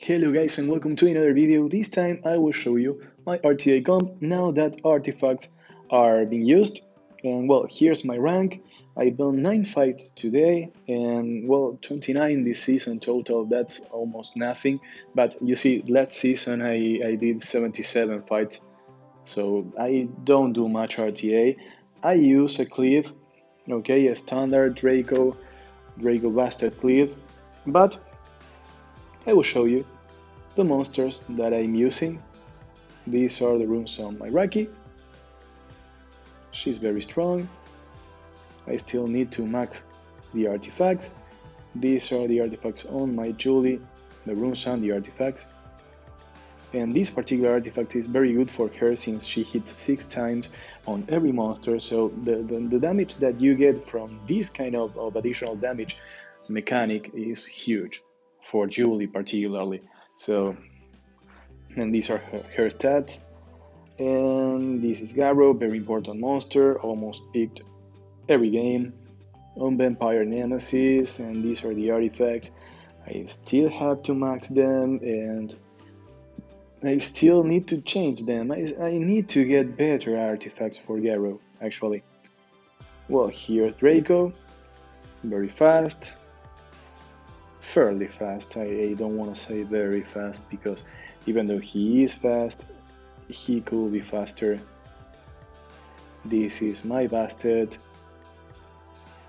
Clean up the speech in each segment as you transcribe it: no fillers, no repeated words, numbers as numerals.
Hello guys and welcome to another video. This time I will show you my RTA comp now that artifacts are being used. And well, here's my rank. I've done 9 fights today and well, 29 this season total. That's almost nothing. But you see, last season I did 77 fights. So I don't do much RTA. I use a cleave, okay, a standard Draco Bastard cleave. But I will show you the monsters that I'm using. These are the runes on my Raki. She's very strong. I still need to max the artifacts. These are the artifacts on my Julie, the runes on the artifacts. And this particular artifact is very good for her since she hits 6 times on every monster, so the damage that you get from this kind of additional damage mechanic is huge, for Julie particularly. So, and these are her stats. And this is Garrow, very important monster, almost picked every game. On Vampire Nemesis, and these are the artifacts. I still have to max them, and I still need to change them. I need to get better artifacts for Garrow, actually. Well, here's Draco, very fast. Fairly fast, I don't want to say very fast, because even though he is fast, he could be faster. This is my Bastard.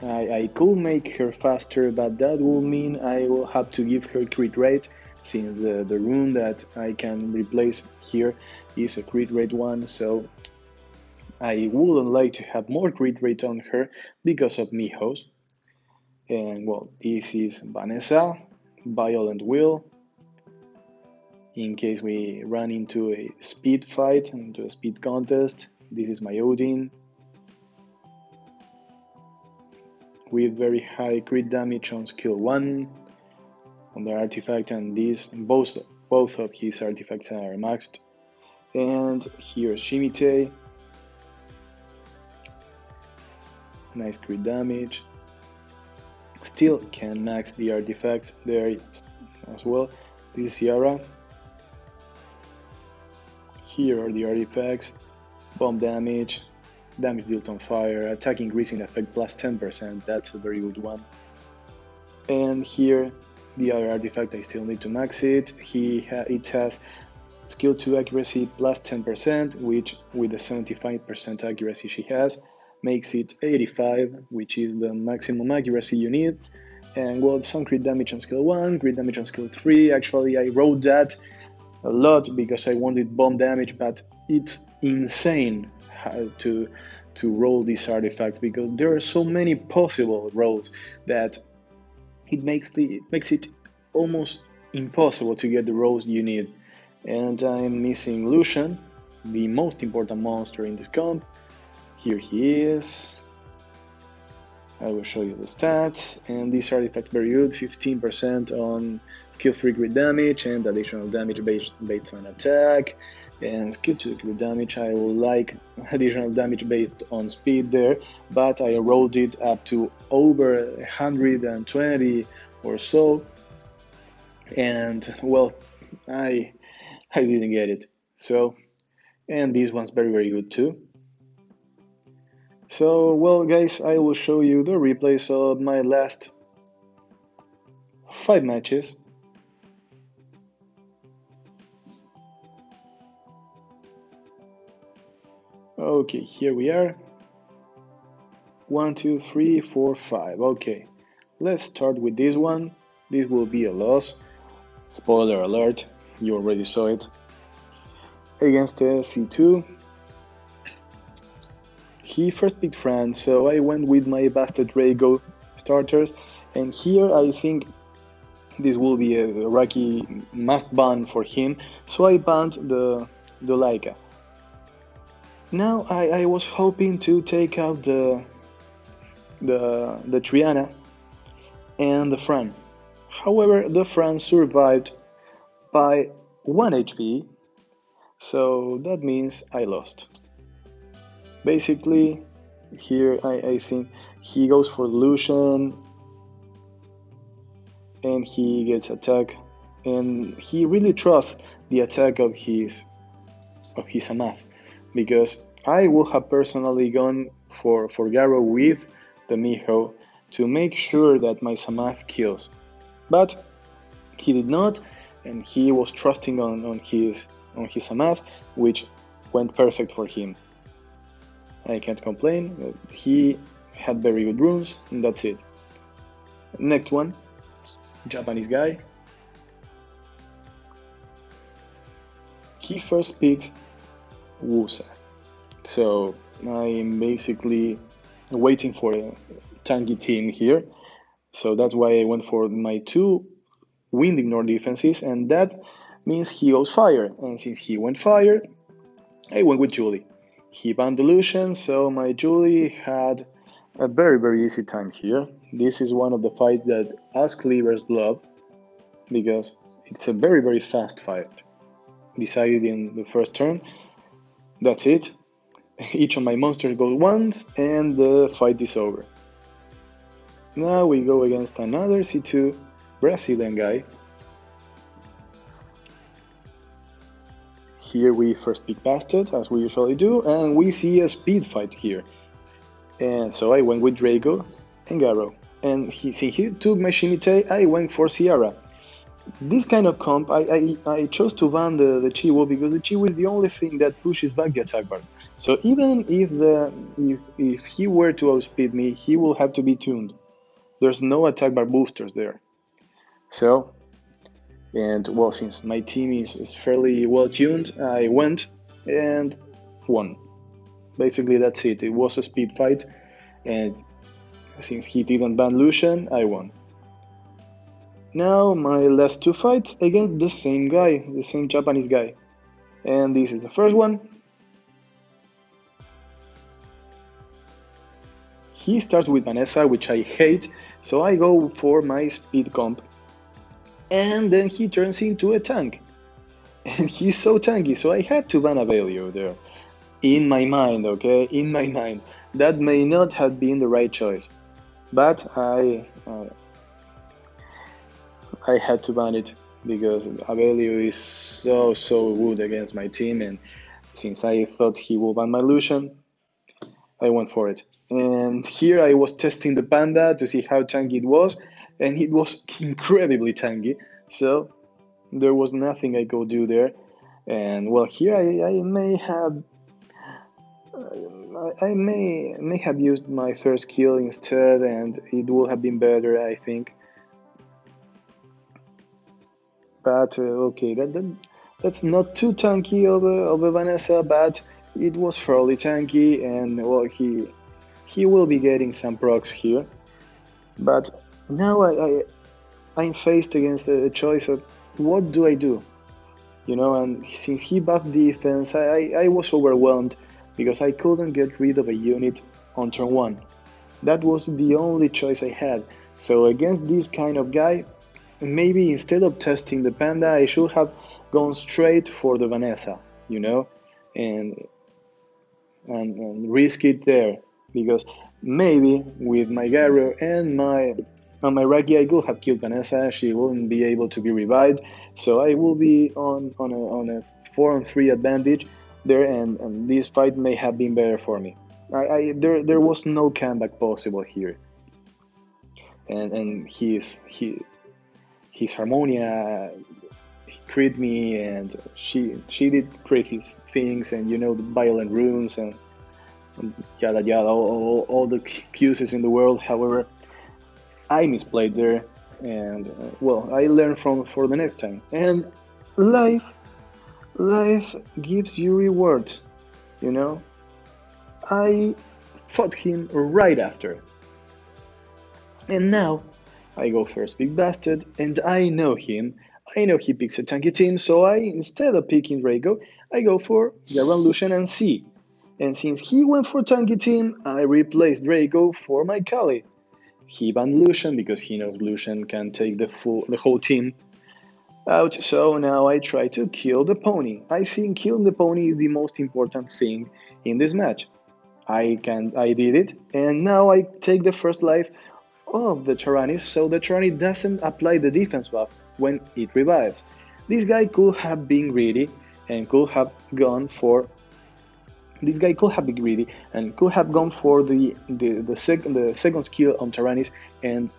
I could make her faster, but that will mean I will have to give her crit rate, since the rune that I can replace here is a crit rate one, so I wouldn't like to have more crit rate on her because of Mijos. And well, this is Vanessa, Violent Will. In case we run into a speed fight, into a speed contest, this is my Odin, with very high crit damage on skill 1 on the artifact, and these both of his artifacts are maxed. And here's Shimite, nice crit damage, still can max the artifacts there as well. This is Yara. Here are the artifacts: bomb damage, damage dealt on fire, attack increasing effect plus 10%, that's a very good one. And here, the other artifact, I still need to max it. It has skill 2 accuracy plus 10%, which with the 75% accuracy she has, makes it 85, which is the maximum accuracy you need. And well, some crit damage on skill 1, crit damage on skill 3, actually I wrote that a lot because I wanted bomb damage, but it's insane to roll these artifacts, because there are so many possible rolls that it makes it almost impossible to get the rolls you need. And I'm missing Lucian, the most important monster in this comp. Here he is. I will show you the stats, and this artifact very good, 15% on skill 3 crit damage and additional damage based on attack. And skill 2 crit damage, I will like additional damage based on speed there, but I rolled it up to over 120 or so, and well, I didn't get it. So, and this one's very good too. So, well guys, I will show you the replays of my last 5 matches. Okay, here we are. 1, 2, 3, 4, 5. Okay, let's start with this one. This will be a loss. Spoiler alert, you already saw it. Against the C2. He first picked Fran, so I went with my Bastard Draco starters, and here I think this will be a Raki must ban for him, so I banned the Laika. Now I was hoping to take out the Triana and the Fran. However, the Fran survived by 1 HP, so that means I lost. Basically, here I think he goes for Lucian, and he gets attack and he really trusts the attack of his Amath, because I would have personally gone for Garo with the Miho to make sure that my Samath kills. But he did not, and he was trusting on his Samath, which went perfect for him. I can't complain. He had very good runes, and that's it. Next one, Japanese guy. He first picks Wusa. So I'm basically waiting for a tanky team here. So that's why I went for my two wind ignore defenses, and that means he goes fire. And since he went fire, I went with Julie. He banned Delusion, so my Julie had a very easy time here. This is one of the fights that us cleavers love, because it's a very fast fight. Decided in the first turn. That's it. Each of my monsters goes once, and the fight is over. Now we go against another C2 Brazilian guy. Here we first pick Bastard, as we usually do, and we see a speed fight here. And so I went with Draco and Garo. And since he took my Shimite, I went for Ciara. This kind of comp, I chose to ban the Chiwu because the Chiwu is the only thing that pushes back the attack bars. So even if he were to outspeed me, he will have to be tuned. There's no attack bar boosters there. So, and well, since my team is fairly well tuned, I went and won. Basically, that's it. It was a speed fight, and since he didn't ban Lucian, I won. Now my last two fights against the same guy, the same Japanese guy. And this is the first one. He starts with Vanessa, which I hate, so I go for my speed comp. And then he turns into a tank. And he's so tanky, so I had to ban Avelio there. In my mind, okay? In my mind. That may not have been the right choice. But I had to ban it because Avelio is so good against my team, and since I thought he would ban my Lucian, I went for it. And here I was testing the Panda to see how tanky it was, and it was incredibly tanky, so there was nothing I could do there. And well, here I may have used my first kill instead, and it would have been better, I think. But okay, that's not too tanky of a Vanessa, but it was fairly tanky, and well, he will be getting some procs here. But now I'm faced against a choice of what do I do, you know? And since he buffed defense, I was overwhelmed because I couldn't get rid of a unit on turn 1. That was the only choice I had. So against this kind of guy, maybe instead of testing the Panda, I should have gone straight for the Vanessa, you know, and risk it there, because maybe with my Garo and my Ragi, I could have killed Vanessa. She wouldn't be able to be revived, so I will be on a 4-on-3 advantage there, and this fight may have been better for me. There was no comeback possible here, and his Harmonia crit me, and she did crazy things, and you know, the violent runes and yada yada, all the excuses in the world. However, I misplayed there, and well, I learned for the next time. And life gives you rewards, you know. I fought him right after, and now I go first Big Bastard, and I know him. I know he picks a tanky team, so instead of picking Draco, I go for Garan, Lucian, and C. And since he went for tanky team, I replaced Draco for my Kali. He banned Lucian because he knows Lucian can take the whole team out, so now I try to kill the pony. I think killing the pony is the most important thing in this match. I did it, and now I take the first life of the Tyrannis, so the Tyranny doesn't apply the defense buff, when it revives. This guy could have been greedy and could have gone for this guy could have been greedy and could have gone for the second skill on Tyrannus and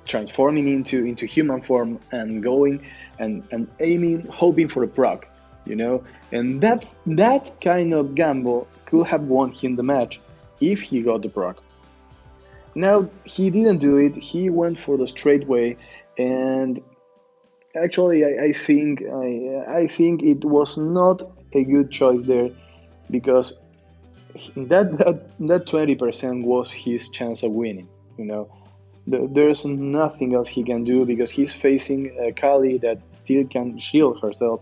transforming into human form and going and aiming, hoping for a proc, you know. And that kind of gamble could have won him the match if he got the proc. Now he didn't do it. He went for the straight way, and actually, I think it was not a good choice there because that 20% was his chance of winning. You know, there's nothing else he can do because he's facing a Kali that still can shield herself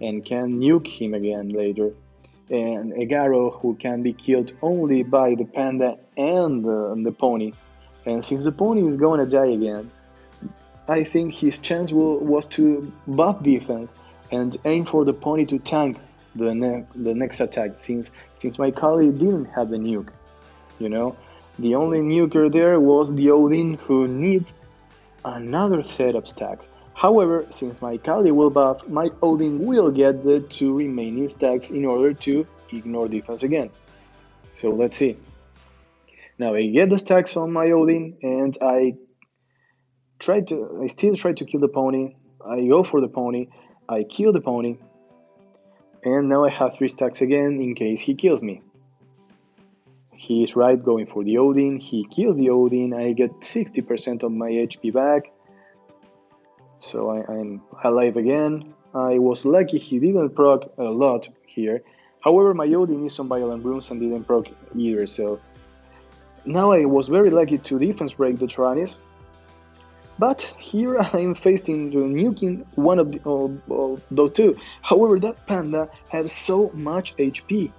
and can nuke him again later, and a Garo who can be killed only by the panda and the pony. And since the pony is gonna die again, I think his chance was to buff defense and aim for the pony to tank the next attack since my Kali didn't have the nuke. You know, the only nuker there was the Odin who needs another set of stacks. However, since my Kali will buff, my Odin will get the 2 remaining stacks in order to ignore defense again. So let's see. Now I get the stacks on my Odin and I still try to kill the pony. I go for the pony, I kill the pony, and now I have 3 stacks again in case he kills me. He is right going for the Odin, he kills the Odin, I get 60% of my HP back, so I'm alive again. I was lucky he didn't proc a lot here. However, my Odin is on Violent Runes and didn't proc either, so now I was very lucky to defense break the Tyrannus. But here I am facing nuking one of those two. However, that panda has so much HP.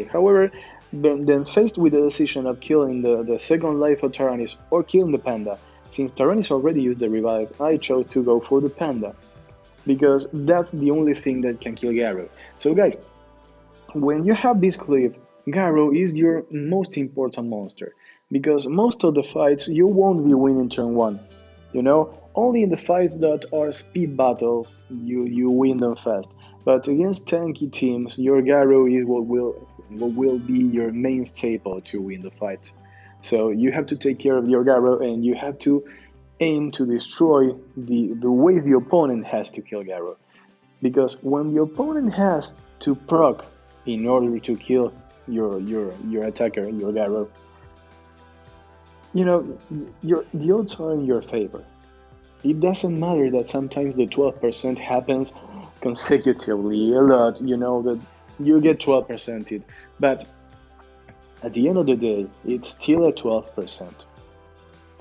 However, then faced with the decision of killing the second life of Tyrannus or killing the panda, since Tyrannus already used the revive, I chose to go for the panda. Because that's the only thing that can kill Garo. So guys, when you have this cliff, Garo is your most important monster, because most of the fights you won't be winning turn 1. You know, only in the fights that are speed battles you win them fast. But against tanky teams, your Garo is what will be your main staple to win the fight. So you have to take care of your Garo and you have to aim to destroy the ways the opponent has to kill Garo. Because when the opponent has to proc in order to kill your attacker, your Garo, you know, the odds are in your favor. It doesn't matter that sometimes the 12% happens consecutively a lot, you know, that you get 12%, but at the end of the day, it's still a 12%.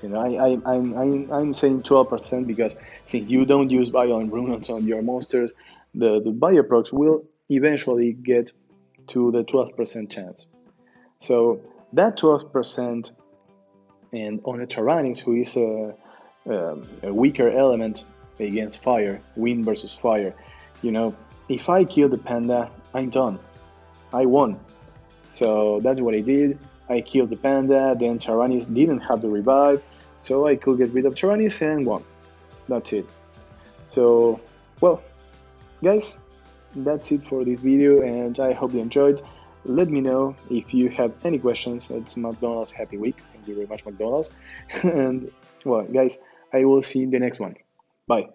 You know, I'm saying 12% because since you don't use Violent Runes on your monsters, the Bioprocs will eventually get to the 12% chance. So that 12%, and on a Tyrannus who is a weaker element against fire, wind versus fire, you know, if I kill the panda, I'm done. I won. So that's what I did. I killed the panda, then Tyrannus didn't have the revive, so I could get rid of Tyrannus and won. That's it. So, well, guys, that's it for this video, and I hope you enjoyed. Let me know if you have any questions. It's McDonald's Happy Week. Thank you very much, McDonald's. And, well, guys, I will see you in the next one. Bye.